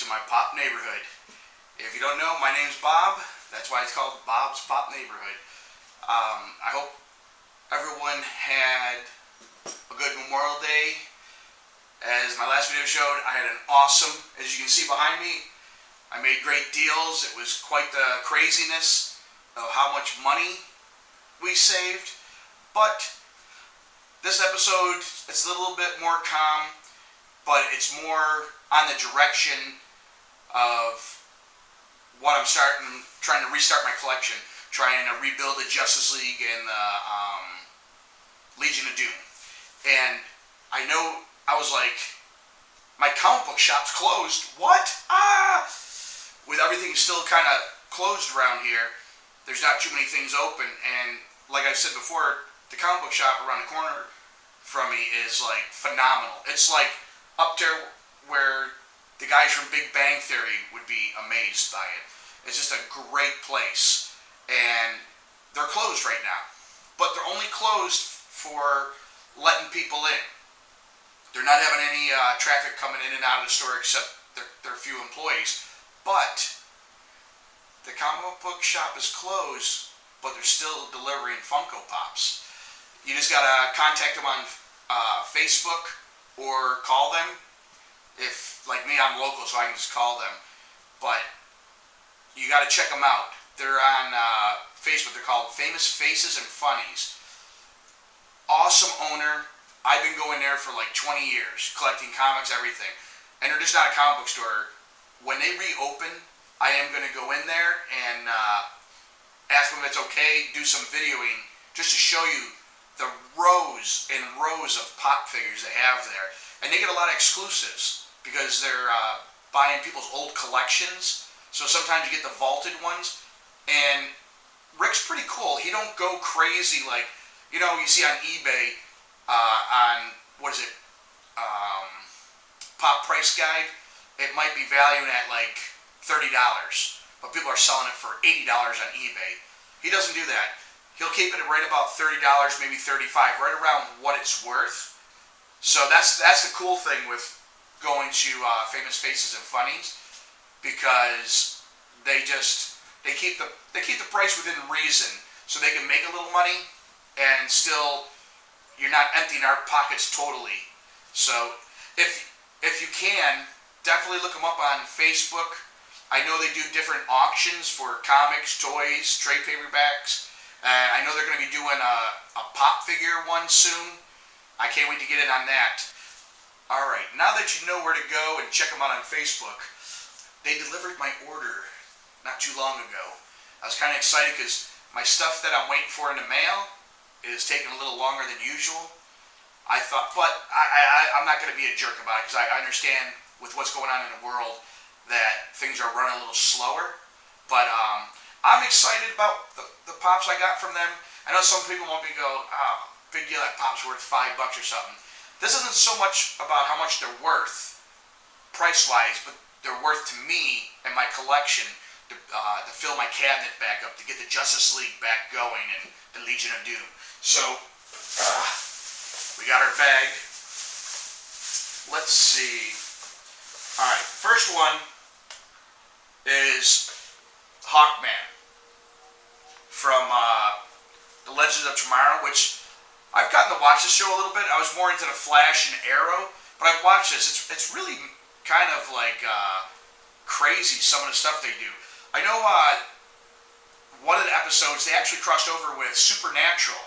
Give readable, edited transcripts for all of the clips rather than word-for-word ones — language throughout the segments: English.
to my pop neighborhood. If you don't know, my name's Bob. That's why it's called Bob's Pop Neighborhood. I hope everyone had a good Memorial Day. As my last video showed, I had an awesome, as you can see behind me, I made great deals. It was quite the craziness of how much money we saved. But this episode, it's a little bit more calm, but it's more on the direction of what I'm trying to restart my collection, trying to rebuild the Justice League and the Legion of Doom. And I know, I was like, my comic book shop's closed. What? With everything still kind of closed around here, there's not too many things open. And like I said before, the comic book shop around the corner from me is like phenomenal. It's like up there where the guys from Big Bang Theory would be amazed by it. It's just a great place. And they're closed right now. But they're only closed for letting people in. They're not having any traffic coming in and out of the store except their few employees. But the comic book shop is closed, but they're still delivering Funko Pops. You just gotta contact them on Facebook or call them. If, like me, I'm local, so I can just call them. But you gotta check them out. They're on Facebook. They're called Famous Faces and Funnies. Awesome owner. I've been going there for like 20 years, collecting comics, everything. And they're just not a comic book store. When they reopen, I am going to go in there and ask them if it's okay, do some videoing, just to show you the rows and rows of pop figures they have there. And they get a lot of exclusives because they're buying people's old collections. So sometimes you get the vaulted ones. And Rick's pretty cool. He don't go crazy like, you know, you see on eBay, on, what is it, Pop Price Guide, it might be valued at like $30, but people are selling it for $80 on eBay. He doesn't do that. He'll keep it at right about $30, maybe $35, right around what it's worth. So that's the cool thing with going to Famous Faces and Funnies, because they keep the price within reason, so they can make a little money and still you're not emptying our pockets totally. So if you can, definitely look them up on Facebook. I know they do different auctions for comics, toys, trade paperbacks. I know they're going to be doing a pop figure one soon. I can't wait to get in on that. Alright, now that you know where to go and check them out on Facebook, they delivered my order not too long ago. I was kind of excited because my stuff that I'm waiting for in the mail is taking a little longer than usual. I thought, but I'm not going to be a jerk about it because I understand with what's going on in the world that things are running a little slower. But I'm excited about the pops I got from them. I know some people want me to go, oh, big deal, that pop's worth $5 or something. This isn't so much about how much they're worth, price-wise, but they're worth to me and my collection to fill my cabinet back up, to get the Justice League back going and the Legion of Doom. So, we got our bag. Let's see. Alright, first one is Hawkman from The Legends of Tomorrow, which I've gotten to watch the show a little bit. I was more into the Flash and Arrow, but I've watched this. It's really kind of like crazy, some of the stuff they do. I know one of the episodes, they actually crossed over with Supernatural.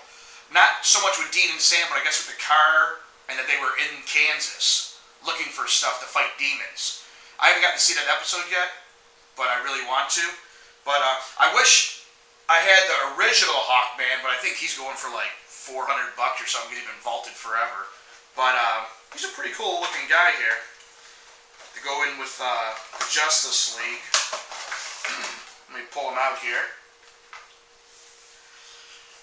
Not so much with Dean and Sam, but I guess with the car, and that they were in Kansas looking for stuff to fight demons. I haven't gotten to see that episode yet, but I really want to. But I wish I had the original Hawkman, but I think he's going for like $400 or something because he's been vaulted forever. But he's a pretty cool looking guy here to go in with the Justice League. Let me pull him out here.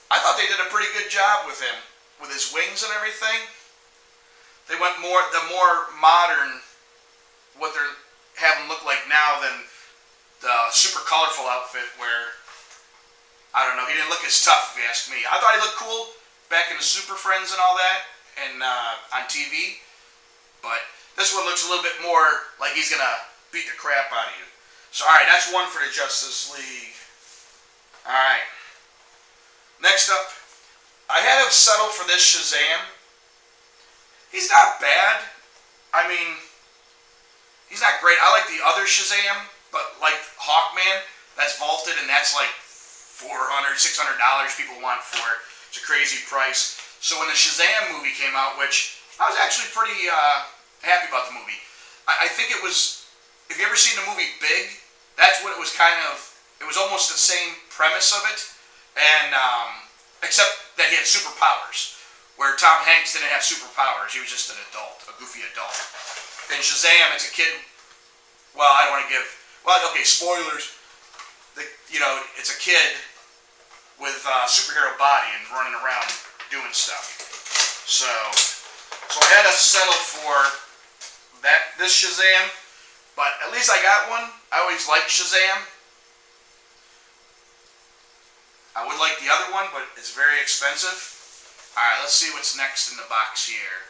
I thought they did a pretty good job with him, with his wings and everything. They went the more modern, what they're having look like now than the super colorful outfit where, I don't know, he didn't look as tough if you ask me. I thought he looked cool back in the Super Friends and all that, and on TV, but this one looks a little bit more like he's gonna beat the crap out of you. So, alright, that's one for the Justice League. Alright. Next up, I had to settle for this Shazam. He's not bad. I mean, he's not great. I like the other Shazam, but like Hawkman, that's vaulted and that's like $400, $600 people want for it. It's a crazy price. So when the Shazam movie came out, which I was actually pretty happy about the movie. I think it was, if you ever seen the movie Big, that's what it was kind of, it was almost the same premise of it, and except that he had superpowers, where Tom Hanks didn't have superpowers, he was just an adult, a goofy adult. In Shazam, it's a kid, well, I don't want to give, well, okay, spoilers, it's a kid with a superhero body and running around doing stuff. So I had to settle for this Shazam, but at least I got one. I always liked Shazam. I would like the other one, but it's very expensive. Alright, let's see what's next in the box here.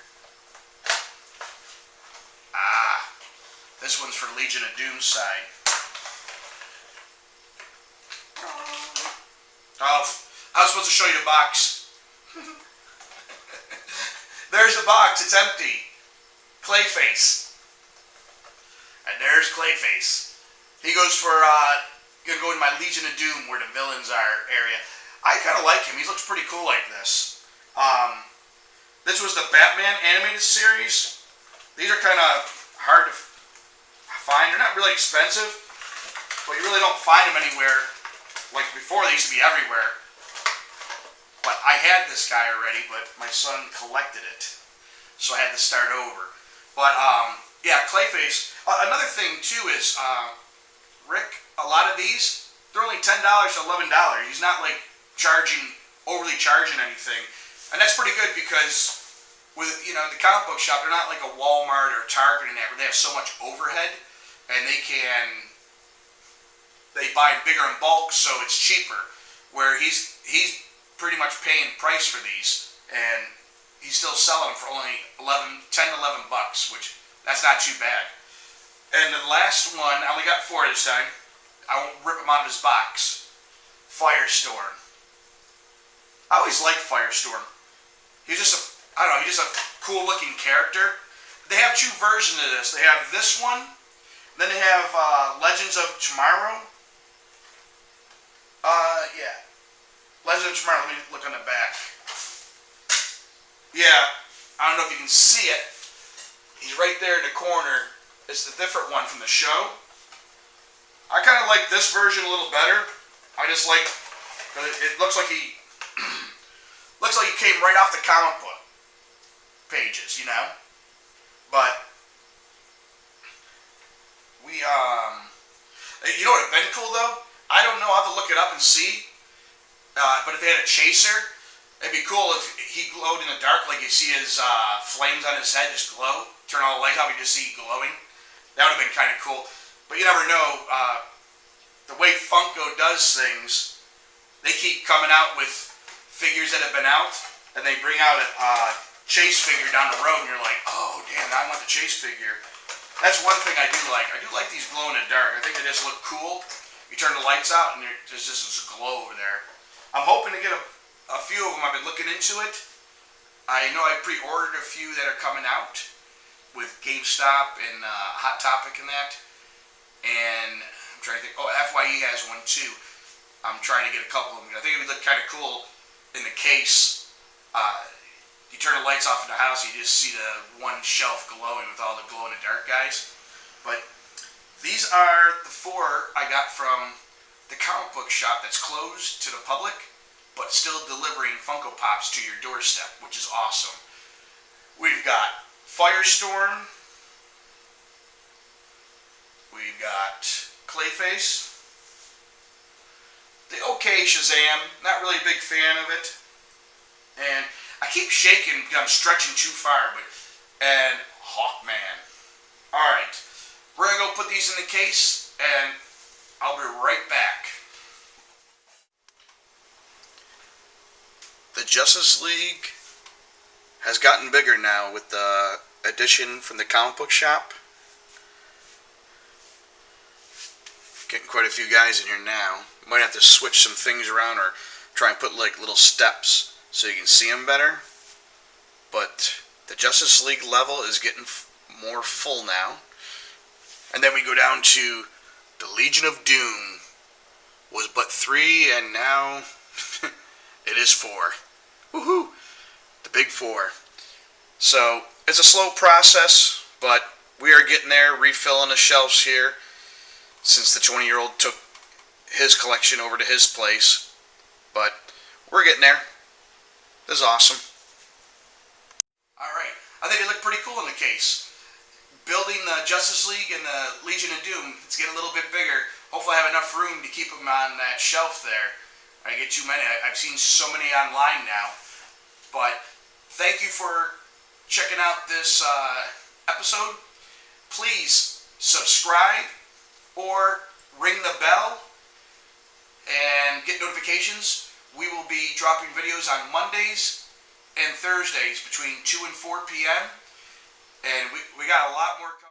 This one's for Legion of Doom side. Oh, I was supposed to show you the box. There's the box, it's empty. Clayface. And there's Clayface. He goes for, gonna go in my Legion of Doom where the villains are area. I kind of like him, he looks pretty cool like this. This was the Batman animated series. These are kind of hard to find. They're not really expensive, but you really don't find them anywhere. Like before, they used to be everywhere. But I had this guy already, but my son collected it. So I had to start over. But, yeah, Clayface. Another thing, too, is, Rick, a lot of these, they're only $10 to $11. He's not, like, overly charging anything. And that's pretty good because with, the comic book shop, they're not like a Walmart or Target and that, where they have so much overhead, and they buy bigger in bulk, so it's cheaper. Where he's pretty much paying price for these, and he's still selling them for only $10 to $11, which that's not too bad. And the last one, I only got 4 this time. I won't rip him out of his box. Firestorm. I always liked Firestorm. He's just a cool looking character. They have 2 versions of this. They have this one, then they have Legends of Tomorrow. Yeah. Legends of Tomorrow, let me look on the back. Yeah, I don't know if you can see it. He's right there in the corner. It's the different one from the show. I kind of like this version a little better. I just like, it looks like he came right off the comic book pages, But we, you know what would have been cool though? I don't know, I'll have to look it up and see. But if they had a chaser, it'd be cool if he glowed in the dark, like you see his flames on his head just glow. Turn all the lights off, you just see glowing. That would have been kind of cool. But you never know. The way Funko does things, they keep coming out with figures that have been out, and they bring out a chase figure down the road, and you're like, oh, damn, I want the chase figure. That's one thing I do like. I do like these glow in the dark. I think they just look cool. You turn the lights out, and there's just this glow over there. I'm hoping to get a few of them. I've been looking into it. I know I pre-ordered a few that are coming out with GameStop and Hot Topic and that. And I'm trying to think. Oh, FYE has one too. I'm trying to get a couple of them. I think it would look kind of cool in the case. You turn the lights off in the house, you just see the one shelf glowing with all the glow-in-the-dark guys. But these are the 4 I got from the comic book shop that's closed to the public, but still delivering Funko Pops to your doorstep, which is awesome. We've got Firestorm. We've got Clayface. The okay Shazam. Not really a big fan of it. And I keep shaking because I'm stretching too far, and Hawkman. Alright, we're going to go put these in the case, and I'll be right back. The Justice League has gotten bigger now with the addition from the comic book shop. Getting quite a few guys in here now. Might have to switch some things around or try and put like little steps so you can see them better. But the Justice League level is getting more full now. And then we go down to the Legion of Doom. Was but 3 and now it is 4. Woohoo! The big 4. So it's a slow process, but we are getting there, refilling the shelves here since the 20-year-old took his collection over to his place. But we're getting there. This is awesome. Alright, I think it looked pretty cool in the case. Building the Justice League and the Legion of Doom, it's getting a little bit bigger. Hopefully I have enough room to keep them on that shelf there. I get too many. I've seen so many online now. But thank you for checking out this episode. Please subscribe or ring the bell and get notifications. We will be dropping videos on Mondays and Thursdays between 2 and 4 p.m. And we got a lot more coming.